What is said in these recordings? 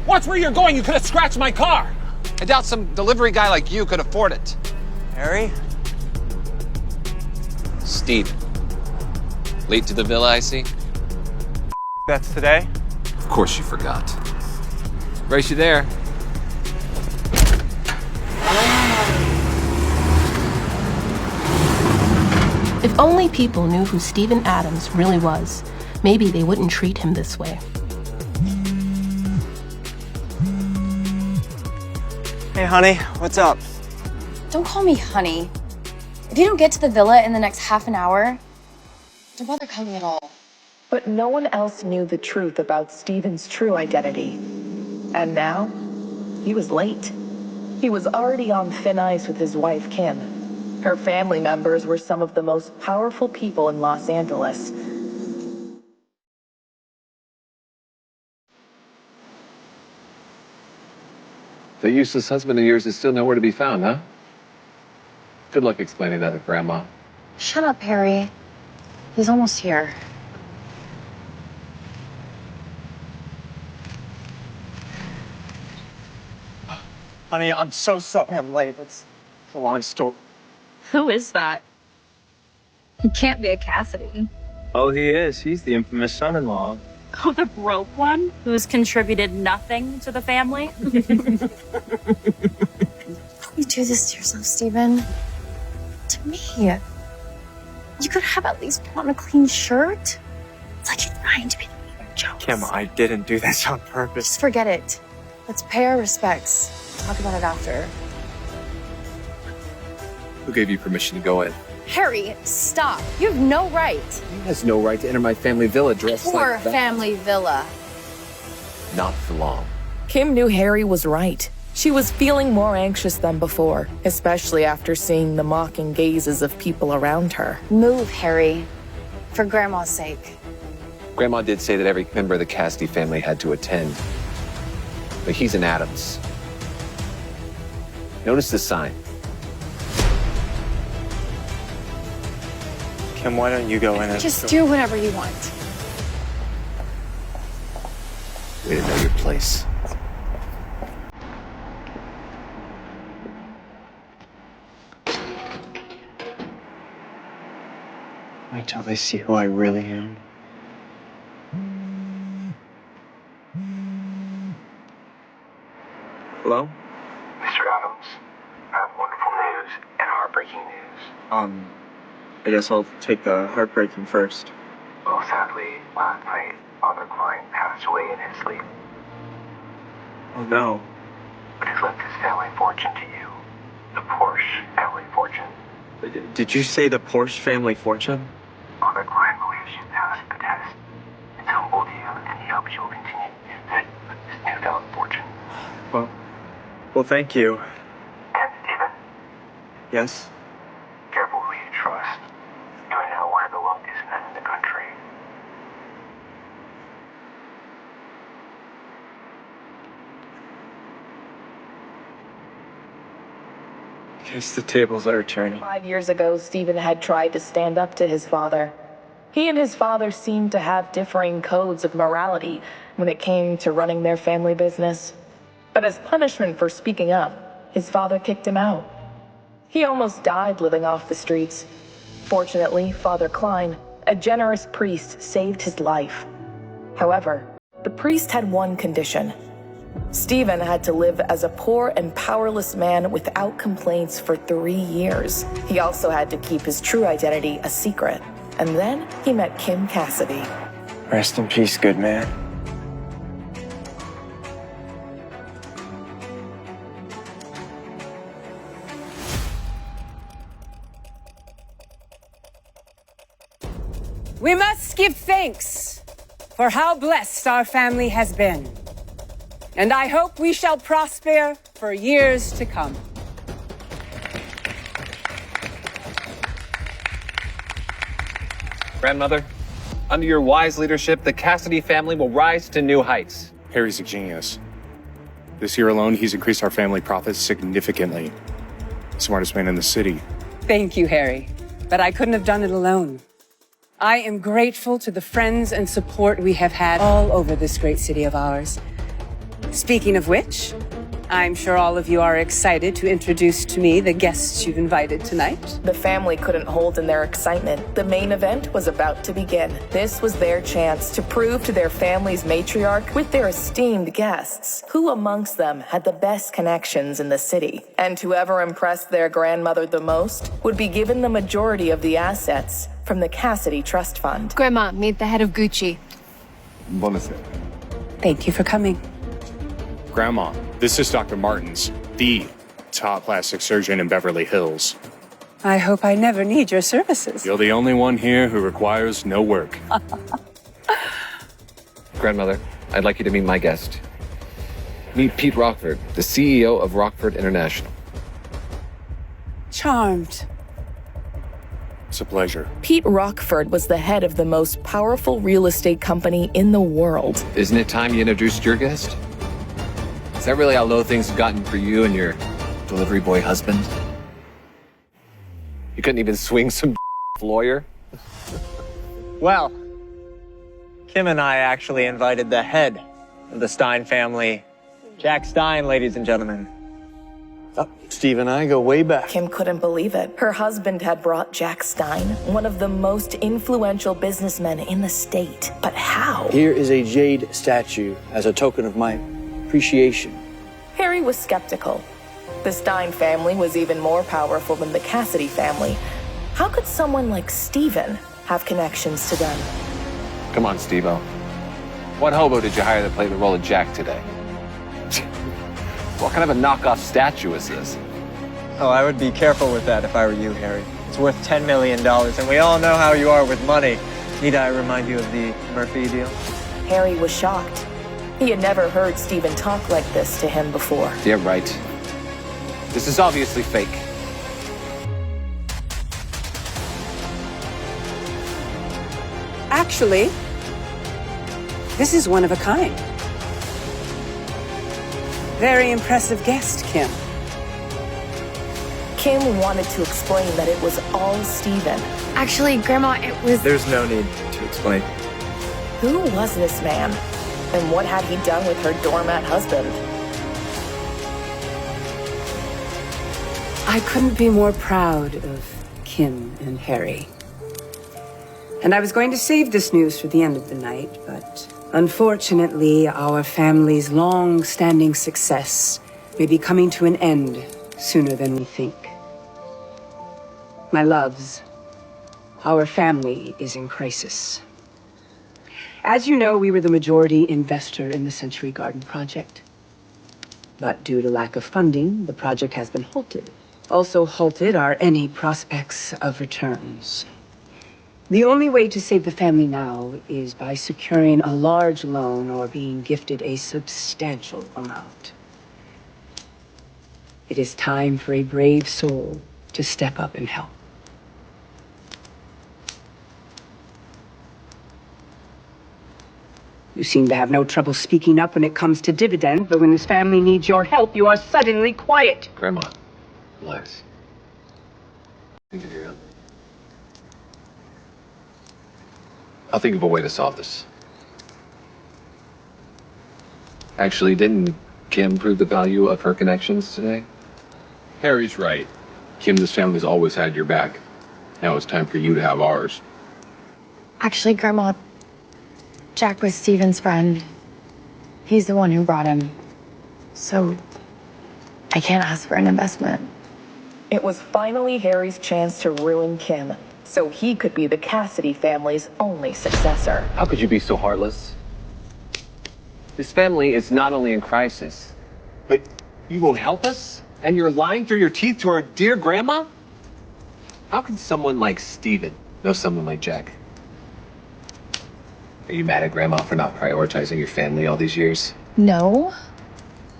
Watch where you're going. You could have scratched my car. I doubt some delivery guy like you could afford it. Harry? Steve. Late to the villa, I see? That's today? Of course you forgot. Race you there. If only people knew who Steven Adams really was, maybe they wouldn't treat him this way. Hey, honey, what's up? Don't call me honey. If you don't get to the villa in the next half an hour, don't bother coming at all. But no one else knew the truth about Steven's true identity. And now, he was late. He was already on thin ice with his wife, Kim. Her family members were some of the most powerful people in Los Angeles. The useless husband of yours is still nowhere to be found, huh? Good luck explaining that to Grandma. Shut up, Harry. He's almost here. Honey, I'm so sorry I'm late. It's a long story. Who is that? He can't be a Cassidy. Oh, he is. He's the infamous son-in-law. Oh, the broke one who's contributed nothing to the family? You do this to yourself, Steven. To me. You could have at least put on a clean shirt. It's like you're trying to be the leader, Jones. Kim, I didn't do this on purpose. Just forget it. Let's pay our respects. Talk about it after. Who gave you permission to go in? Harry, stop. You have no right. He has no right to enter my family villa dressed Poor like that. family villa. Not for long. Kim knew Harry was right. She was feeling more anxious than before, especially after seeing the mocking gazes of people around her. Move, Harry. For Grandma's sake. Grandma did say that every member of the Cassidy family had to attend. But he's an Adams. Notice the sign. Kim, why don't you go in and... Just do whatever you want. Way to know your place. Wait till they see who I really am. Hello? Mr. Adams, I have wonderful news and heartbreaking news. I guess I'll take the heartbreaking first. Well, sadly, last night, Father Klein passed away in his sleep, Oh no. but he's left his family fortune to you. The Porsche family fortune. Did you say the Porsche family fortune? Father Klein believes you passed the test. It's humbled you, and he hopes you will continue this newfound fortune. Well, thank you. And Stephen, Yes? careful who you trust. You are now one of the wealthiest men in the country. Guess the tables are turning. 5 years ago, Steven had tried to stand up to his father. He and his father seemed to have differing codes of morality when it came to running their family business. But as punishment for speaking up, his father kicked him out. He almost died living off the streets. Fortunately, Father Klein, a generous priest, saved his life. However, the priest had one condition. Steven had to live as a poor and powerless man without complaints for 3 years. He also had to keep his true identity a secret. And then he met Kim Cassidy. Rest in peace, good man. We must give thanks for how blessed our family has been. And I hope we shall prosper for years to come. Grandmother, under your wise leadership, the Cassidy family will rise to new heights. Harry's a genius. This year alone, he's increased our family profits significantly. Smartest man in the city. Thank you, Harry. But I couldn't have done it alone. I am grateful to the friends and support we have had all over this great city of ours. Speaking of which, I'm sure all of you are excited to introduce to me the guests you've invited tonight. The family couldn't hold in their excitement. The main event was about to begin. This was their chance to prove to their family's matriarch with their esteemed guests who amongst them had the best connections in the city. And whoever impressed their grandmother the most would be given the majority of the assets from the Cassidy Trust Fund. Grandma, meet the head of Gucci. Buonasera. Thank you for coming. Grandma, this is Dr. Martins, the top plastic surgeon in Beverly Hills. I hope I never need your services. You're the only one here who requires no work. Grandmother, I'd like you to meet my guest. Meet Pete Rockford, the CEO of Rockford International. Charmed. It's a pleasure. Pete Rockford was the head of the most powerful real estate company in the world. Isn't it time you introduced your guest? Is that really how low things have gotten for you and your delivery boy husband? You couldn't even swing some lawyer? Well, Kim and I actually invited the head of the Stein family, Jack Stein, ladies and gentlemen. Steve and I go way back. Kim couldn't believe it. Her husband had brought Jack Stein, one of the most influential businessmen in the state. But how? Here is a jade statue as a token of my appreciation. Harry was skeptical. The Stein family was even more powerful than the Cassidy family. How could someone like Stephen have connections to them? Come on, Steve-O. What hobo did you hire to play the role of Jack today? What kind of a knockoff statue is this? Oh, I would be careful with that if I were you, Harry. It's worth $10 million, and we all know how you are with money. Need I remind you of the Murphy deal? Harry was shocked. He had never heard Stephen talk like this to him before. Yeah, right. This is obviously fake. Actually, this is one of a kind. Very impressive guest, Kim. Kim wanted to explain that it was all Stephen. Actually, Grandma, it was... There's no need to explain. Who was this man? And what had he done with her doormat husband? I couldn't be more proud of Kim and Harry. And I was going to save this news for the end of the night, but unfortunately, our family's long-standing success may be coming to an end sooner than we think. My loves, our family is in crisis. As you know, we were the majority investor in the Century Garden project. But due to lack of funding, the project has been halted. Also halted are any prospects of returns. The only way to save the family now is by securing a large loan or being gifted a substantial amount. It is time for a brave soul to step up and help. You seem to have no trouble speaking up when it comes to dividends, but when this family needs your help, you are suddenly quiet. Grandma, relax. Think of your own. I'll think of a way to solve this. Actually, didn't Kim prove the value of her connections today? Harry's right. Kim, this family's always had your back. Now it's time for you to have ours. Actually, Grandma, Jack was Stephen's friend. He's the one who brought him. So, I can't ask for an investment. It was finally Harry's chance to ruin Kim, so he could be the Cassidy family's only successor. How could you be so heartless? This family is not only in crisis, but you won't help us? And you're lying through your teeth to our dear grandma? How can someone like Stephen know someone like Jack? Are you mad at Grandma for not prioritizing your family all these years? No,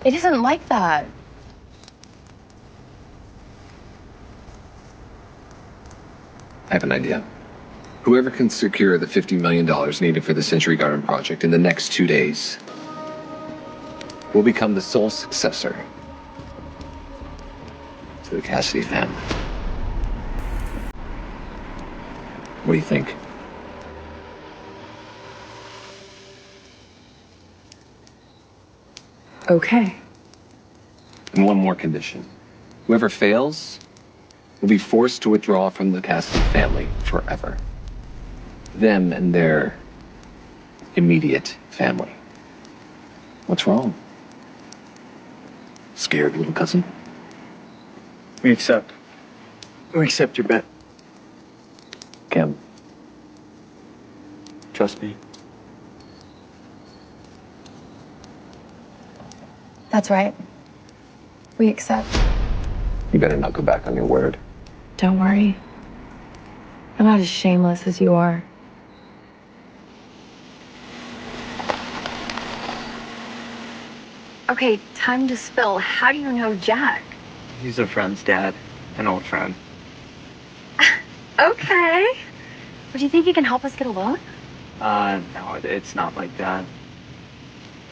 it isn't like that. I have an idea. Whoever can secure the $50 million needed for the Century Garden project in the next 2 days will become the sole successor to the Cassidy family. What do you think? Okay. And one more condition. Whoever fails will be forced to withdraw from the Cassidy family forever. Them and their immediate family. What's wrong? Scared, little cousin? We accept. We accept your bet. Kim. Trust me. That's right. We accept. You better not go back on your word. Don't worry. I'm not as shameless as you are. Okay, time to spill. How do you know Jack? He's a friend's dad. An old friend. Okay. But do you think you can help us get a loan? No, it's not like that.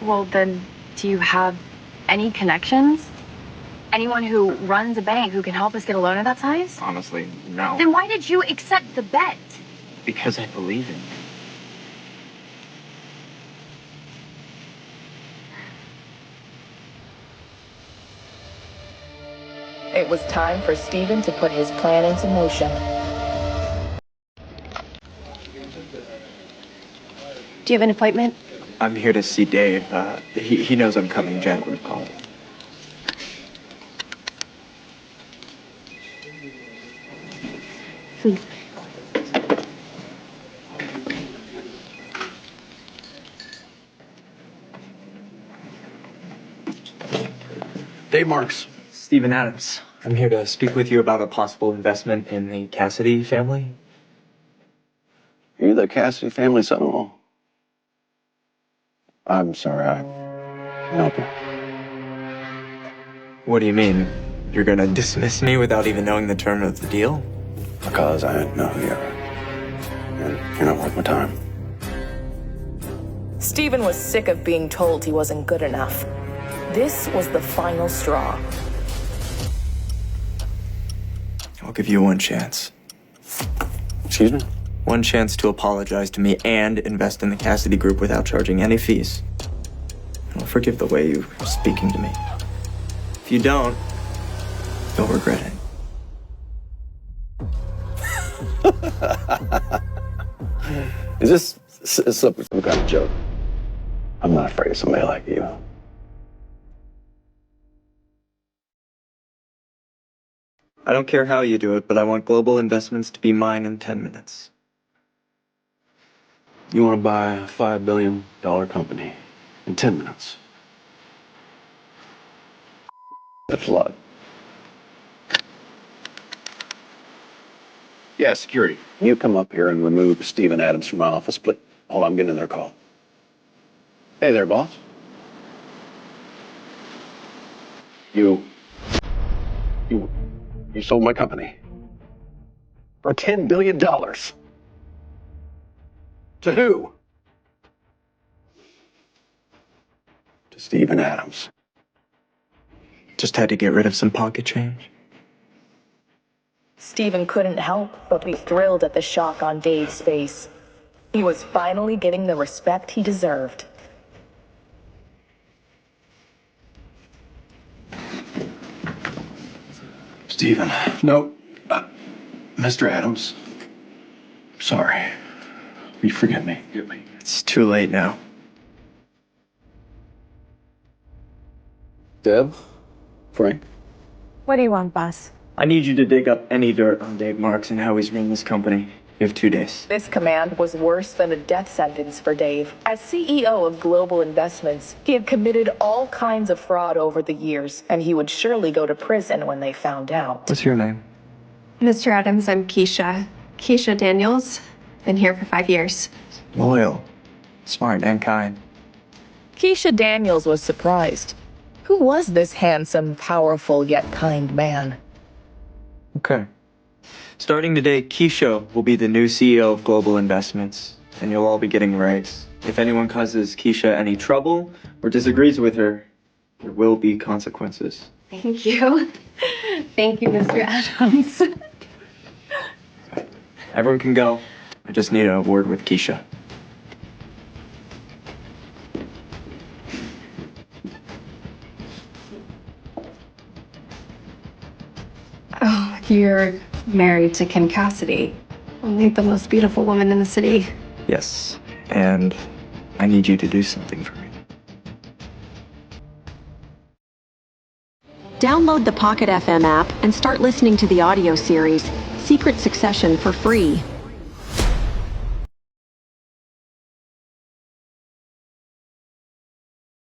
Well, then, do you have any connections? Anyone who runs a bank who can help us get a loan of that size? Honestly, no. Then why did you accept the bet? Because I believe in you. It was time for Steven to put his plan into motion. Do you have an appointment? I'm here to see Dave. He knows I'm coming. Jack would have called. Dave Marks. Stephen Adams. I'm here to speak with you about a possible investment in the Cassidy family. You're the Cassidy family son-in-law. I'm sorry, I help you. What do you mean? You're gonna dismiss me without even knowing the term of the deal? Because I know who you are. And you're not worth my time. Steven was sick of being told he wasn't good enough. This was the final straw. I'll give you one chance. Excuse me? One chance to apologize to me and invest in the Cassidy group without charging any fees. I'll forgive the way you're speaking to me. If you don't, you'll regret it. Is this some kind of joke? I'm not afraid of somebody like you. I don't care how you do it, but I want global investments to be mine in 10 minutes. You want to buy a $5 billion company in 10 minutes? That's a lot. Yeah, security. You come up here and remove Stephen Adams from my office, but hold on, I'm getting another call. Hey there, boss. You sold my company for $10 billion. To who? To Stephen Adams. Just had to get rid of some pocket change. Steven couldn't help but be thrilled at the shock on Dave's face. He was finally getting the respect he deserved. Stephen. No. Mr. Adams. Sorry. Will you forgive me? Forgive me. It's too late now. Deb? Frank? What do you want, boss? I need you to dig up any dirt on Dave Marks and how he's run this company. You have 2 days. This command was worse than a death sentence for Dave. As CEO of Global Investments, he had committed all kinds of fraud over the years, and he would surely go to prison when they found out. What's your name? Mr. Adams, I'm Keisha. Keisha Daniels. Been here for 5 years. Loyal, smart, and kind. Keisha Daniels was surprised. Who was this handsome, powerful, yet kind man? Okay. Starting today, Keisha will be the new CEO of Global Investments, and you'll all be getting a raise. If anyone causes Keisha any trouble or disagrees with her, there will be consequences. Thank you. Thank you, Mr. Adams. Everyone can go. I just need a word with Keisha. You're married to Kim Cassidy, only the most beautiful woman in the city. Yes, and I need you to do something for me. Download the Pocket FM app and start listening to the audio series Secret Succession for free.